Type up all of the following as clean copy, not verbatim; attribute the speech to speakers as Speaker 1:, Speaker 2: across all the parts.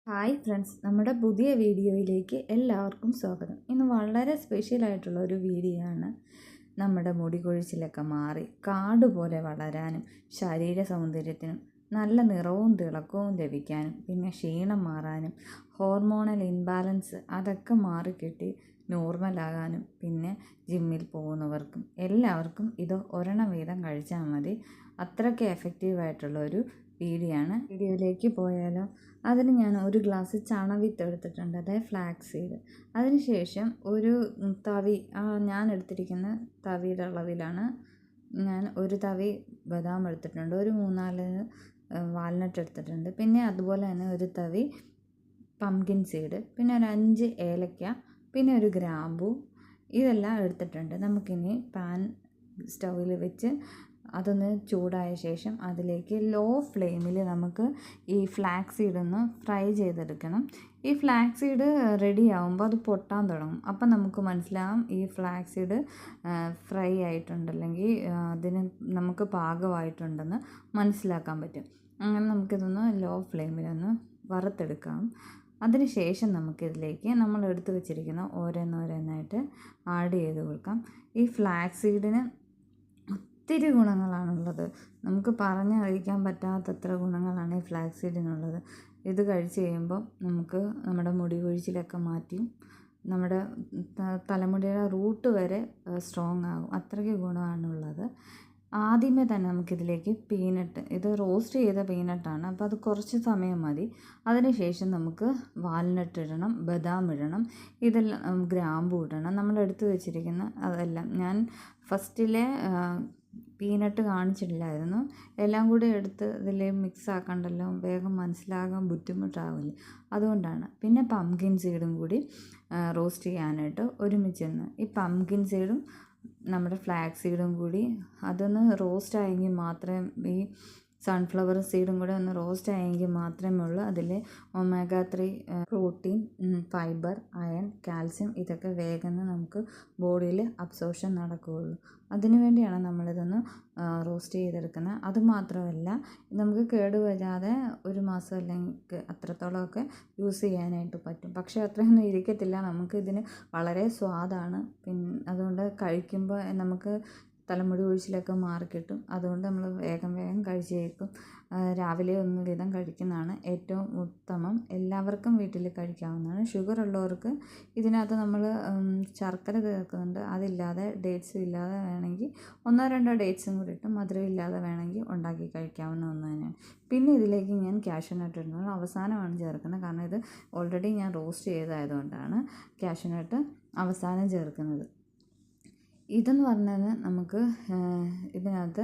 Speaker 1: Hi friends, നമ്മുടെ പുതിയ വീഡിയോയിലേക്ക് എല്ലാവർക്കും സ്വാഗതം. ഇന്ന് വളരെ സ്പെഷ്യലായിട്ടുള്ള ഒരു വീഡിയോ ആണ്. നമ്മുടെ മുടി കൊഴിച്ചിലൊക്കെ മാറി കാട് പോലെ വളരാനും ശരീര സൗന്ദര്യത്തിനും നല്ല നിറവും തിളക്കവും ലഭിക്കാനും പിന്നെ ക്ഷീണം മാറാനും ഹോർമോണൽ ഇൻബാലൻസ് അതൊക്കെ മാറിക്കിട്ടി നോർമലാകാനും പിന്നെ ജിമ്മിൽ പോകുന്നവർക്കും എല്ലാവർക്കും ഇത് ഒരെണ്ണം വീതം കഴിച്ചാൽ മതി. അത്രയ്ക്ക് എഫക്റ്റീവായിട്ടുള്ള ഒരു വീഡിയോ ആണ്. വീഡിയോയിലേക്ക് പോയാലോ? അതിന് ഞാൻ ഒരു ഗ്ലാസ് ചണവിത്ത് എടുത്തിട്ടുണ്ട്, അതായത് ഫ്ലാക്സ് സീഡ്. അതിനുശേഷം ഒരു തവി, ഞാൻ എടുത്തിരിക്കുന്ന തവിയുടെ അളവിലാണ് ഞാൻ ഒരു തവി ബദാം എടുത്തിട്ടുണ്ട്, ഒരു 3-4 വാൽനട്ട് എടുത്തിട്ടുണ്ട്, പിന്നെ അതുപോലെ തന്നെ ഒരു തവി പംകിൻ സീഡ്, പിന്നെ ഒരു 5 ഏലക്ക, പിന്നെ ഒരു ഗ്രാമ്പൂ, ഇതെല്ലാം എടുത്തിട്ടുണ്ട്. നമുക്കിനി പാൻ സ്റ്റൗവിൽ വെച്ച് അതൊന്ന് ചൂടായ ശേഷം അതിലേക്ക് ലോ ഫ്ലെയിമിൽ നമുക്ക് ഈ ഫ്ലാക്സ് സീഡ് ഒന്ന് ഫ്രൈ ചെയ്തെടുക്കണം. ഈ ഫ്ലാക്സ് സീഡ് റെഡി ആകുമ്പോൾ അത് പൊട്ടാൻ തുടങ്ങും. അപ്പം നമുക്ക് മനസ്സിലാവും ഈ ഫ്ലാക്സ് സീഡ് ഫ്രൈ ആയിട്ടുണ്ടല്ലെങ്കിൽ അതിന് നമുക്ക് പാകമായിട്ടുണ്ടെന്ന് മനസ്സിലാക്കാൻ പറ്റും. അങ്ങനെ നമുക്കിതൊന്ന് ലോ ഫ്ലെയിമിലൊന്ന് വറുത്തെടുക്കാം. അതിനുശേഷം നമുക്കിതിലേക്ക് നമ്മൾ എടുത്തു വെച്ചിരിക്കുന്ന ഓരോന്നോരോന്നായിട്ട് ആഡ് ചെയ്ത് കൊടുക്കാം. ഈ ഫ്ലാക്സ് സീഡിന് ഒത്തിരി ഗുണങ്ങളാണുള്ളത്. നമുക്ക് പറഞ്ഞറിയിക്കാൻ പറ്റാത്തത്ര ഗുണങ്ങളാണ് ഈ ഫ്ലാക്സ് സീഡിനുള്ളത്. ഇത് കഴിച്ച് കഴിയുമ്പോൾ നമുക്ക് നമ്മുടെ മുടി കൊഴിച്ചിലൊക്കെ മാറ്റി നമ്മുടെ തലമുടിയുടെ റൂട്ട് വരെ സ്ട്രോങ് ആകും. അത്രയ്ക്ക് ഗുണമാണുള്ളത്. ആദ്യമേ തന്നെ നമുക്കിതിലേക്ക് പീനട്ട്, ഇത് റോസ്റ്റ് ചെയ്ത പീനട്ടാണ്, അപ്പോൾ അത് കുറച്ച് സമയം മതി. അതിനുശേഷം നമുക്ക് വാൽനട്ട് ഇടണം, ബദാം ഇടണം, ഇതെല്ലാം ഗ്രാമ്പൂ ഇടണം. നമ്മൾ എടുത്തു വെച്ചിരിക്കുന്ന അതെല്ലാം ഞാൻ ഫസ്റ്റിലെ പീനട്ട് കാണിച്ചിട്ടില്ലായിരുന്നു. എല്ലാം കൂടി എടുത്ത് ഇതിൽ മിക്സ് ആക്കണ്ടല്ലോ, വേഗം മനസ്സിലാകാൻ ബുദ്ധിമുട്ടാവില്ല, അതുകൊണ്ടാണ്. പിന്നെ പംകിൻ സീഡും കൂടി റോസ്റ്റ് ചെയ്യാനായിട്ട് ഒരുമിച്ചെന്ന് ഈ പംകിൻ സീഡും നമ്മുടെ ഫ്ലാക്സ് സീഡും കൂടി അതൊന്ന് റോസ്റ്റ് ആയെങ്കിൽ മാത്രമേ, ഈ സൺഫ്ലവർ സീഡും കൂടെ ഒന്ന് റോസ്റ്റ് ആയെങ്കിൽ മാത്രമേ ഉള്ളൂ അതിൽ omega 3 protein, fibre, iron, calcium ഇതൊക്കെ വേഗം നമുക്ക് ബോഡിയിൽ അബ്സോർപ്ഷൻ നടക്കുകയുള്ളൂ. അതിനു വേണ്ടിയാണ് നമ്മളിതൊന്ന് റോസ്റ്റ് ചെയ്തെടുക്കുന്നത്. അതുമാത്രമല്ല, നമുക്ക് കേടുവരാതെ 1 മാസം അല്ലെങ്കിൽ അത്രത്തോളമൊക്കെ യൂസ് ചെയ്യാനായിട്ട് പറ്റും. പക്ഷേ അത്രയൊന്നും ഇരിക്കത്തില്ല, നമുക്ക് ഇതിന് വളരെ സ്വാദാണ്. പിന്നെ അതുകൊണ്ട് കഴിക്കുമ്പോൾ നമുക്ക് തലമുടി ഒഴിച്ചിലൊക്കെ മാറിക്കിട്ടും. അതുകൊണ്ട് നമ്മൾ വേഗം കഴിച്ച് കേൾക്കും. രാവിലെ ഒന്ന് വീതം കഴിക്കുന്നതാണ് ഏറ്റവും ഉത്തമം. എല്ലാവർക്കും വീട്ടിൽ കഴിക്കാവുന്നതാണ്. ഷുഗർ ഉള്ളവർക്ക് ഇതിനകത്ത് നമ്മൾ ശർക്കര ചേർക്കുന്നുണ്ട്. അതില്ലാതെ ഡേറ്റ്സും ഇല്ലാതെ വേണമെങ്കിൽ 1-2 ഡേറ്റ്സും കൂടി ഇട്ട് മധുരം ഇല്ലാതെ വേണമെങ്കിൽ ഉണ്ടാക്കി കഴിക്കാവുന്ന ഒന്ന് തന്നെയാണ്. പിന്നെ ഇതിലേക്ക് ഞാൻ കാഷ്യൂനട്ട് ഇടുന്നത് അവസാനമാണ് ചേർക്കുന്നത്, കാരണം ഇത് ഓൾറെഡി ഞാൻ റോസ്റ്റ് ചെയ്തതായതുകൊണ്ടാണ് കാഷ്യൂനട്ട് അവസാനം ചേർക്കുന്നത്. ഇതെന്ന് പറഞ്ഞാൽ നമുക്ക് ഇതിനകത്ത്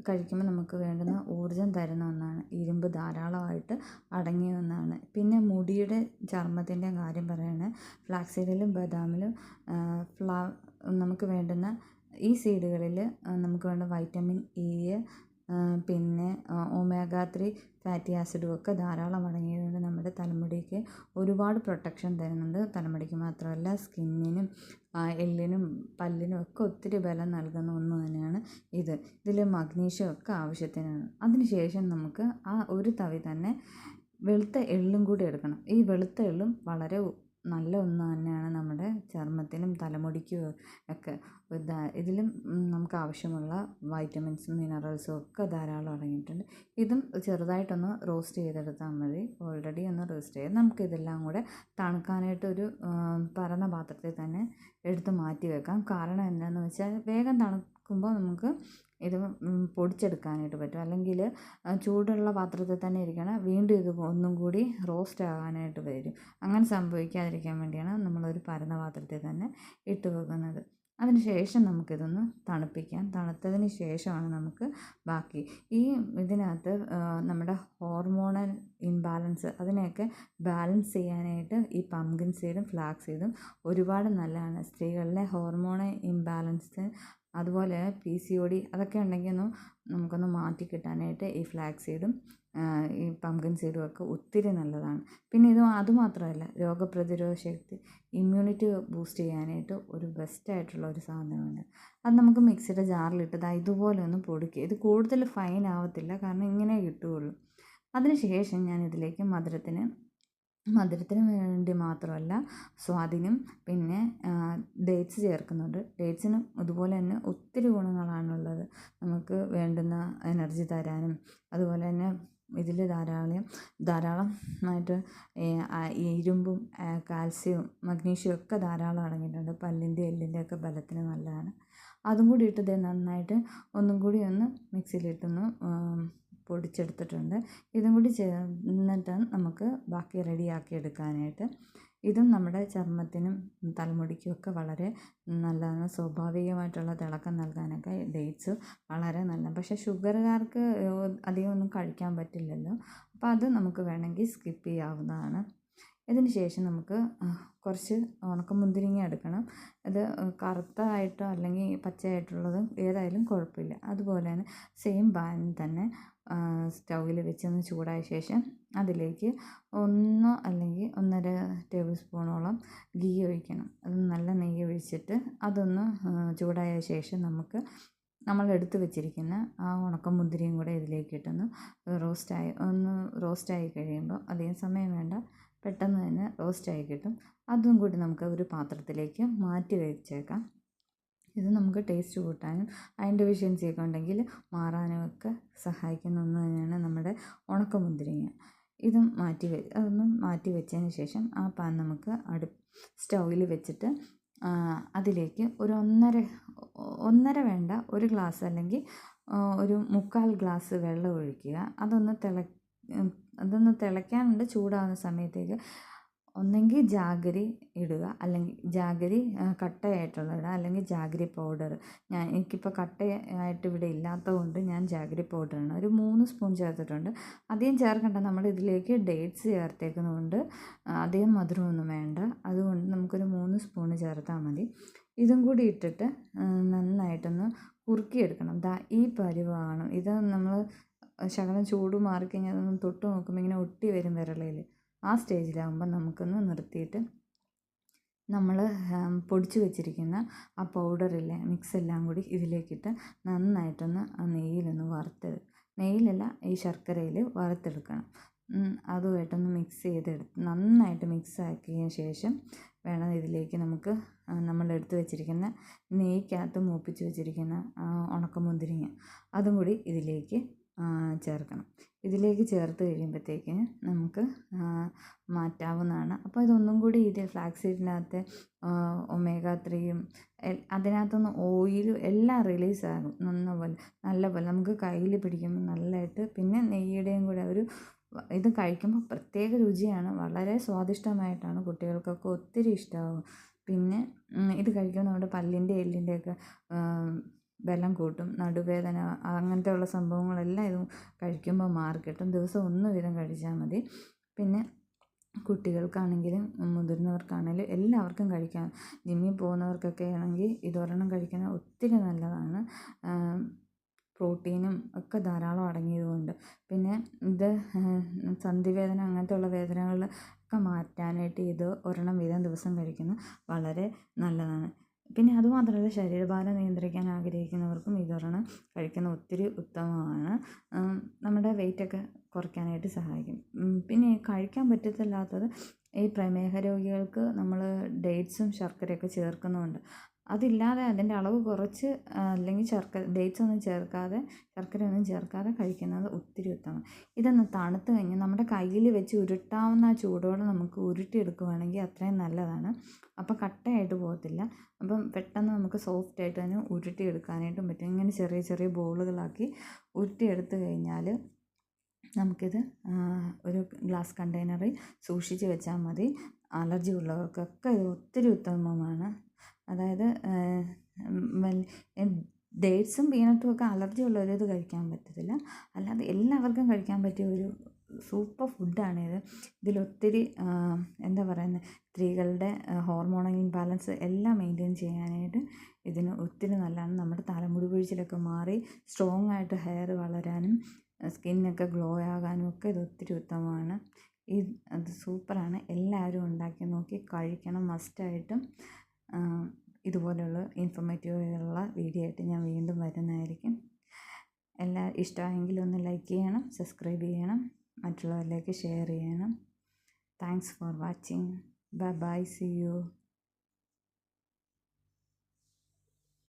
Speaker 1: കഴിക്കുമ്പോൾ നമുക്ക് വേണ്ടുന്ന ഊർജ്ജം തരുന്ന ഒന്നാണ്. ഇരുമ്പ് ധാരാളമായിട്ട് അടങ്ങിയ ഒന്നാണ്. പിന്നെ മുടിയുടെ ചർമ്മത്തിൻ്റെ കാര്യം പറയുകയാണെങ്കിൽ ഫ്ലാക്സ് സീഡിലും ബദാമിലും നമുക്ക് വേണ്ടുന്ന ഈ സീഡുകളിൽ നമുക്ക് വേണ്ട വൈറ്റമിൻ ഇ, പിന്നെ ഒമേഗ 3 ഫാറ്റി ആസിഡും ഒക്കെ ധാരാളം അടങ്ങിയതുകൊണ്ട് നമ്മുടെ തലമുടിക്ക് ഒരുപാട് പ്രൊട്ടക്ഷൻ തരുന്നുണ്ട്. തലമുടിക്ക് മാത്രമല്ല, സ്കിന്നിനും എല്ലിനും പല്ലിനും ഒക്കെ ഒത്തിരി ബലം നൽകുന്ന ഒന്ന് തന്നെയാണ് ഇതിൽ മഗ്നീഷ്യം ഒക്കെ ആവശ്യത്തിനാണ്. അതിനുശേഷം നമുക്ക് ആ ഒരു തവി തന്നെ വെളുത്ത എള്ളും കൂടി എടുക്കണം. ഈ വെളുത്ത എള്ളും വളരെ നല്ല ഒന്ന് തന്നെയാണ് നമ്മുടെ ചർമ്മത്തിനും തലമുടിക്കും ഒക്കെ. ഇതിലും നമുക്ക് ആവശ്യമുള്ള വൈറ്റമിൻസും മിനറൽസും ഒക്കെ ധാരാളം അടങ്ങിയിട്ടുണ്ട്. ഇതും ചെറുതായിട്ടൊന്ന് റോസ്റ്റ് ചെയ്തെടുത്താൽ മതി. ഓൾറെഡി ഒന്ന് റോസ്റ്റ് ചെയ്ത് നമുക്കിതെല്ലാം കൂടെ തണുക്കാനായിട്ട് ഒരു പരന്ന പാത്രത്തിൽ തന്നെ എടുത്ത് മാറ്റി വെക്കാം. കാരണം എന്താണെന്ന് വെച്ചാൽ വേഗം തണുക്കുമ്പോൾ നമുക്ക് ഇത് പൊടിച്ചെടുക്കാനായിട്ട് പറ്റും. അല്ലെങ്കിൽ ചൂടുള്ള പാത്രത്തിൽ തന്നെ ഇരിക്കണം, വീണ്ടും ഇത് ഒന്നും കൂടി റോസ്റ്റ് ആകാനായിട്ട് വരും. അങ്ങനെ സംഭവിക്കാതിരിക്കാൻ വേണ്ടിയാണ് നമ്മളൊരു പരന്ന പാത്രത്തിൽ തന്നെ ഇട്ട് വെക്കുന്നത്. അതിനുശേഷം നമുക്കിതൊന്ന് തണുപ്പിക്കാം. തണുത്തതിന് ശേഷമാണ് നമുക്ക് ബാക്കി ഇതിനകത്ത് നമ്മുടെ ഹോർമോണൽ ഇംബാലൻസ് അതിനെയൊക്കെ ബാലൻസ് ചെയ്യാനായിട്ട് ഈ പംകിൻ സീഡും ഫ്ലാക്സ് സീഡും ഒരുപാട് നല്ലതാണ്. സ്ത്രീകളിലെ ഹോർമോണൽ ഇംബാലൻസ്, അതുപോലെ PCOD അതൊക്കെ ഉണ്ടെങ്കിൽ നമുക്കൊന്ന് മാറ്റി കിട്ടാനായിട്ട് ഈ ഫ്ലാക്സ് സീഡും ഈ പംകിൻ സീഡും ഒക്കെ ഒത്തിരി നല്ലതാണ്. പിന്നെ അതുമാത്രമല്ല, രോഗപ്രതിരോധ ശക്തി, ഇമ്മ്യൂണിറ്റി ബൂസ്റ്റ് ചെയ്യാനായിട്ട് ഒരു ബെസ്റ്റായിട്ടുള്ള ഒരു സാധനമാണ്. അത് നമുക്ക് മിക്സിയുടെ ജാറിലിട്ട് ഇതുപോലെ ഒന്ന് പൊടിക്കുക. ഇത് കൂടുതൽ ഫൈൻ ആവത്തില്ല, കാരണം ഇങ്ങനെ കിട്ടുകയുള്ളൂ. അതിനുശേഷം ഞാൻ ഇതിലേക്ക് മധുരത്തിന് മധുരത്തിന് വേണ്ടി മാത്രമല്ല, സ്വാദിനും പിന്നെ ഡേറ്റ്സ് ചേർക്കുന്നുണ്ട്. ഡേറ്റ്സിന് അതുപോലെ തന്നെ ഒത്തിരി ഗുണങ്ങളാണുള്ളത്. നമുക്ക് വേണ്ടുന്ന എനർജി തരാനും അതുപോലെ തന്നെ ഇതിൽ ധാരാളമായിട്ട് ഇരുമ്പും കാൽസ്യവും മഗ്നീഷ്യവും ഒക്കെ ധാരാളം അടങ്ങിയിട്ടുണ്ട്. പല്ലിൻ്റെ എല്ലിൻ്റെ ഒക്കെ ബലത്തിന് നല്ലതാണ്. അതും കൂടി ഇട്ട് നന്നായിട്ട് ഒന്നും കൂടി ഒന്ന് മിക്സിയിലിട്ടൊന്ന് പൊടിച്ചെടുത്തിട്ടുണ്ട്. ഇതും കൂടി ചേർന്നിട്ട് നമുക്ക് ബാക്കി റെഡിയാക്കി എടുക്കാനായിട്ട്. ഇതും നമ്മുടെ ചർമ്മത്തിനും തലമുടിക്കും ഒക്കെ വളരെ നല്ലതാണ്. സ്വാഭാവികമായിട്ടുള്ള തിളക്കം നൽകാനൊക്കെ ഡേറ്റ്സ് വളരെ നല്ലതാണ്. പക്ഷേ ഷുഗറുകാർക്ക് അധികം ഒന്നും കഴിക്കാൻ പറ്റില്ലല്ലോ, അപ്പോൾ അത് നമുക്ക് വേണമെങ്കിൽ സ്കിപ്പ് ചെയ്യാവുന്നതാണ്. ഇതിന് ശേഷം നമുക്ക് കുറച്ച് ഉണക്കമുന്തിരിങ്ങ എടുക്കണം. അത് കറുത്തതായിട്ടോ അല്ലെങ്കിൽ പച്ചയായിട്ടുള്ളതും ഏതായാലും കുഴപ്പമില്ല. അതുപോലെ തന്നെ സെയിം പാൻ തന്നെ സ്റ്റൗവിൽ വെച്ചൊന്ന് ചൂടായ ശേഷം അതിലേക്ക് 1 അല്ലെങ്കിൽ 1.5 ടേബിൾ സ്പൂണോളം ഗീ ഒഴിക്കണം. അത് നല്ല നെയ്യ് ഒഴിച്ചിട്ട് അതൊന്ന് ചൂടായ ശേഷം നമുക്ക് നമ്മൾ എടുത്ത് വെച്ചിരിക്കുന്ന ആ ഉണക്കമുന്തിരിയും കൂടെ ഇതിലേക്ക് ഇട്ടൊന്ന് റോസ്റ്റായി കഴിയുമ്പോൾ, അധികം സമയം വേണ്ട, പെട്ടെന്ന് തന്നെ റോസ്റ്റായി കിട്ടും. അതും കൂടി നമുക്ക് ഒരു പാത്രത്തിലേക്ക് മാറ്റി വെച്ചേക്കാം. ഇത് നമുക്ക് ടേസ്റ്റ് കൂട്ടാനും അതിൻ്റെ ഡെഫിഷ്യൻസിയൊക്കെ ഉണ്ടെങ്കിൽ മാറാനും ഒക്കെ സഹായിക്കുന്ന ഒന്ന് തന്നെയാണ് നമ്മുടെ ഉണക്കമുന്തിരിങ്ങ. ഇതും അതൊന്നും മാറ്റി വെച്ചതിന് ശേഷം ആ പാൻ നമുക്ക് സ്റ്റൗവിൽ വെച്ചിട്ട് അതിലേക്ക് ഒരു ഒന്നര വേണ്ട, 1 ഗ്ലാസ് അല്ലെങ്കിൽ ഒരു 3/4 ഗ്ലാസ് വെള്ളം ഒഴിക്കുക. അതൊന്ന് തിളയ്ക്കാനുണ്ട്. ചൂടാകുന്ന സമയത്തേക്ക് ഒന്നെങ്കിൽ ജാഗരി ഇടുക, അല്ലെങ്കിൽ ജാഗരി കട്ടയായിട്ടുള്ള ഇടുക, അല്ലെങ്കിൽ ജാഗരി പൗഡർ. എനിക്കിപ്പോൾ കട്ടയായിട്ട് ഇവിടെ ഇല്ലാത്തത് കൊണ്ട് ഞാൻ ജാഗരി പൗഡറാണ് ഒരു 3 സ്പൂൺ ചേർത്തിട്ടുണ്ട്. അധികം ചേർക്കണ്ട, നമ്മൾ ഇതിലേക്ക് ഡേറ്റ്സ് ചേർത്തേക്കുന്നതുകൊണ്ട് അധികം മധുരമൊന്നും വേണ്ട. അതുകൊണ്ട് നമുക്കൊരു 3 സ്പൂൺ ചേർത്താൽ മതി. ഇതും കൂടി ഇട്ടിട്ട് നന്നായിട്ടൊന്ന് കുറുക്കിയെടുക്കണം. ഈ പരുവമാണ് ഇത്. നമ്മൾ ശകലം ചൂട് മാറിക്കഴിഞ്ഞാൽ അതൊന്ന് തൊട്ട് നോക്കുമ്പോൾ ഇങ്ങനെ ഒട്ടി വരും വിരളിൽ. ആ സ്റ്റേജിലാകുമ്പോൾ നമുക്കൊന്ന് നിർത്തിയിട്ട് നമ്മൾ പൊടിച്ച് വെച്ചിരിക്കുന്ന ആ പൗഡറില്ലേ, മിക്സ് എല്ലാം കൂടി ഇതിലേക്കിട്ട് നന്നായിട്ടൊന്ന് ആ നെയ്യിലൊന്ന് നെയ്യിലല്ല, ഈ ശർക്കരയിൽ വറുത്തെടുക്കണം. അതുമായിട്ടൊന്ന് മിക്സ് ചെയ്തെടുത്ത് നന്നായിട്ട് മിക്സ് ആക്കിയ ശേഷം വേണം ഇതിലേക്ക് നമുക്ക് നമ്മളെടുത്ത് വെച്ചിരിക്കുന്ന നെയ്ക്കകത്ത് മൂപ്പിച്ച് വെച്ചിരിക്കുന്ന ഉണക്കമുന്തിരിങ്ങ അതും കൂടി ഇതിലേക്ക് ചേർക്കണം. ഇതിലേക്ക് ചേർത്ത് കഴിയുമ്പോഴത്തേക്കിന് നമുക്ക് മാറ്റാവുന്നതാണ്. അപ്പോൾ ഇതൊന്നും കൂടി ഫ്ലാക്സ് സീഡിനകത്ത് ഒമേഗ 3യും അതിനകത്തുനിന്ന് ഓയിലും എല്ലാം റിലീസാകും നല്ലപോലെ നമുക്ക് കയ്യിൽ പിടിക്കുമ്പോൾ നല്ലതായിട്ട്. പിന്നെ നെയ്യുടെയും കൂടെ ഇത് കഴിക്കുമ്പോൾ പ്രത്യേക രുചിയാണ്. വളരെ സ്വാദിഷ്ടമായിട്ടാണ്, കുട്ടികൾക്കൊക്കെ ഒത്തിരി ഇഷ്ടമാകും. പിന്നെ ഇത് കഴിക്കുമ്പോൾ നമ്മുടെ പല്ലിൻ്റെ എല്ലിൻ്റെയൊക്കെ ബലം കൂട്ടും. നടുവേദന അങ്ങനത്തെ ഉള്ള സംഭവങ്ങളെല്ലാം ഇത് കഴിക്കുമ്പോൾ മാറിക്കിട്ടും. ദിവസം 1 വീതം കഴിച്ചാൽ മതി. പിന്നെ കുട്ടികൾക്കാണെങ്കിലും മുതിർന്നവർക്കാണെങ്കിലും എല്ലാവർക്കും കഴിക്കാം. ജിമ്മിൽ പോകുന്നവർക്കൊക്കെ ആണെങ്കിൽ ഇതൊരെണ്ണം കഴിക്കുന്നത് ഒത്തിരി നല്ലതാണ്. പ്രോട്ടീനും ഒക്കെ ധാരാളം അടങ്ങിയതുകൊണ്ട്. പിന്നെ ഇത് സന്ധിവേദന അങ്ങനത്തെ ഉള്ള വേദനകളൊക്കെ മാറ്റാനായിട്ട് ഇത് ഒരെണ്ണം വീതം ദിവസം കഴിക്കുന്നത് വളരെ നല്ലതാണ്. പിന്നെ അതുമാത്രമല്ല, ശരീരഭാരം നിയന്ത്രിക്കാൻ ആഗ്രഹിക്കുന്നവർക്കും ഇതൊരെണ്ണം കഴിക്കുന്നത് ഒത്തിരി ഉത്തമമാണ്. നമ്മുടെ വെയിറ്റൊക്കെ കുറയ്ക്കാനായിട്ട് സഹായിക്കും. പിന്നെ കഴിക്കാൻ പറ്റത്തില്ലാത്തത് ഈ പ്രമേഹ രോഗികൾക്ക് നമ്മൾ ഡേറ്റ്സും ശർക്കരയൊക്കെ ചേർക്കുന്നുണ്ട്. അതില്ലാതെ അതിൻ്റെ അളവ് കുറച്ച്, അല്ലെങ്കിൽ ഡേറ്റ്സ് ഒന്നും ചേർക്കാതെ, ശർക്കരയൊന്നും ചേർക്കാതെ കഴിക്കുന്നത് ഒത്തിരി ഉത്തമം. ഇതൊന്ന് തണുത്ത് കഴിഞ്ഞ് നമ്മുടെ കയ്യിൽ വെച്ച് ഉരുട്ടാവുന്ന ആ ചൂടോടെ നമുക്ക് ഉരുട്ടിയെടുക്കുകയാണെങ്കിൽ അത്രയും നല്ലതാണ്. അപ്പോൾ കട്ടയായിട്ട് പോകത്തില്ല. അപ്പം പെട്ടെന്ന് നമുക്ക് സോഫ്റ്റായിട്ട് തന്നെ ഉരുട്ടിയെടുക്കാനായിട്ടും പറ്റും. ഇങ്ങനെ ചെറിയ ചെറിയ ബോളുകളാക്കി ഉരുട്ടിയെടുത്ത് കഴിഞ്ഞാൽ നമുക്കിത് ഒരു ഗ്ലാസ് കണ്ടെയ്നറിൽ സൂക്ഷിച്ച് വെച്ചാൽ മതി. അലർജി ഉള്ളവർക്കൊക്കെ ഇത് ഒത്തിരി ഉത്തമമാണ്. അതായത് ഡേറ്റ്സും പീനട്ടും ഒക്കെ അലർജി ഉള്ളവർ ഇത് കഴിക്കാൻ പറ്റത്തില്ല. അല്ലാതെ എല്ലാവർക്കും കഴിക്കാൻ പറ്റിയ ഒരു സൂപ്പർ ഫുഡാണിത്. ഇതിലൊത്തിരി എന്താ പറയുന്നത്, സ്ത്രീകളുടെ ഹോർമോണൽ ഇംബാലൻസ് എല്ലാം മെയിൻറ്റെയിൻ ചെയ്യാനായിട്ട് ഇതിന് ഒത്തിരി നല്ലതാണ്. നമ്മുടെ തലമുടി കൊഴിച്ചിലൊക്കെ മാറി സ്ട്രോങ് ആയിട്ട് ഹെയർ വളരാനും സ്കിന്നൊക്കെ ഗ്ലോ ആകാനും ഒക്കെ ഇത് ഒത്തിരി ഉത്തമമാണ്. അത് സൂപ്പറാണ്. എല്ലാവരും ഉണ്ടാക്കി നോക്കി കഴിക്കണം മസ്റ്റായിട്ടും. ഇതുപോലെയുള്ള ഇൻഫോർമേറ്റീവായുള്ള വീഡിയോ ആയിട്ട് ഞാൻ വീണ്ടും വരുന്നതായിരിക്കും. ഇഷ്ടമായെങ്കിൽ ഒന്ന് ലൈക്ക് ചെയ്യണം, സബ്സ്ക്രൈബ് ചെയ്യണം, മറ്റുള്ളവരിലേക്ക് ഷെയർ ചെയ്യണം. Thanks for watching. Bye bye, see U.